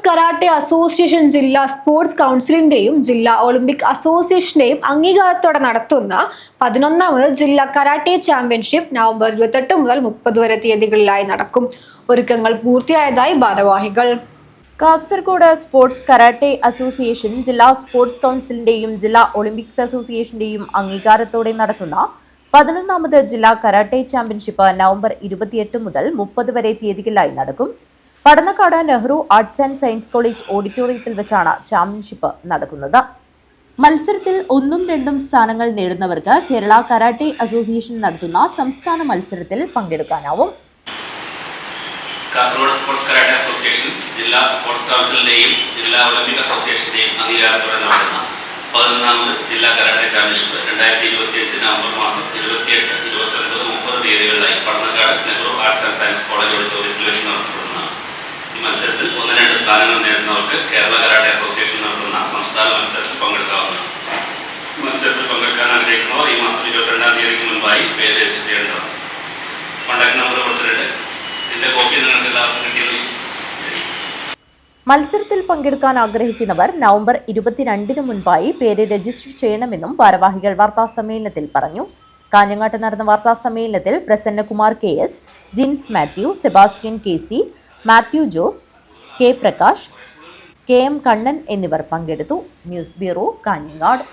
Karate association ജില്ലാ sports കൗൺസിലിന്റെയും ജില്ലാ Olympic അസോസിയേഷന്റെയും അംഗീകാരത്തോടെ നടത്തുന്ന 11ാമത് ജില്ലാ കരാട്ടെ ചാമ്പ്യൻഷിപ്പ് നവംബർ 28 മുതൽ 30 വരെ തീയതികളിലായി നടക്കും. ഒരുക്കങ്ങൾ പൂർത്തിയായതായി ഭാരവാഹികൾ. കാസർഗോഡ് സ്പോർട്സ് കരാട്ടെ അസോസിയേഷൻ ജില്ലാ സ്പോർട്സ് കൗൺസിലിന്റെയും ജില്ലാ ഒളിമ്പിക്സ് അസോസിയേഷന്റെയും അംഗീകാരത്തോടെ നടത്തുന്ന 11ാമത് ജില്ലാ കരാട്ടെ ചാമ്പ്യൻഷിപ്പ് നവംബർ 28 മുതൽ 30 വരെ തീയതികളിലായി നടക്കും. Padannakkad Nehru arts and science college ഓഡിറ്റോറിയത്തിൽ വെച്ചാണ് ചാമ്പ്യൻഷിപ്പ് നടക്കുന്നത്. മത്സരത്തിൽ 1ഉം 2ഉം സ്ഥാനങ്ങൾ നേടുന്നവർക്ക് കേരള കരാട്ടെ അസോസിയേഷൻ നടത്തുന്ന സംസ്ഥാന മത്സരത്തിൽ പങ്കെടുക്കാനാവും. കാസർഗോഡ് സ്പോർട്സ് കരാട്ടെ അസോസിയേഷൻ ജില്ലാ സ്പോർട്സ് കൗൺസിലിന്റെയും ജില്ലാ ഒളിമ്പിക് അസോസിയേഷന്റെയും അംഗീകാരത്തോടെ നടത്തുന്ന 11ാമത് ജില്ലാ കരാട്ടെ ചാമ്പ്യൻഷിപ്പ് 2025 നവംബർ മാസം 28, 29, 30 തീയതികളിലായി Padannakkad Nehru arts and science college ഓഡിറ്റോറിയത്തിൽ വെച്ച് നടത്തപ്പെടുന്ന ഈ മത്സരത്തിൽ 1-2 സ്ഥാനങ്ങൾ നേടുന്നവർക്ക് കേരള കരാട്ടെ അസോസിയേഷൻ നടത്തുന്ന സംസ്ഥാന മത്സരത്തിൽ പങ്കെടുക്കാവുന്നതാണ്. മത്സരത്തിൽ പങ്കെടുക്കാൻ ആഗ്രഹിക്കുന്നവർ ഈ മാസം 22-ാം തീയതിക്ക് മുൻപായി പേര് രജിസ്റ്റർ ചെയ്യേണ്ടതാണ്. കോൺടാക്ട് നമ്പർ കൊടുത്തിട്ടുണ്ട്. ഇതിന്റെ കോപ്പി നിങ്ങൾക്ക് എല്ലാവർക്കും കിട്ടിയത്. മത്സരത്തിൽ പങ്കെടുക്കാൻ ആഗ്രഹിക്കുന്നവർ നവംബർ 22-ന് മുൻപായി പേര് രജിസ്റ്റർ ചെയ്യണമെന്നും ഭാരവാഹികൾ വാർത്താസമ്മേളനത്തിൽ പറഞ്ഞു. കാഞ്ഞങ്ങാട്ട് നടന്ന വാർത്താസമ്മേളനത്തിൽ Prasannakumar KS, Jins Mathew, Sebastian KC, Mathew Jose, K Prakash, KM Kannan എന്നിവർ പങ്കെടുത്തു. News bureau, Kanhangad.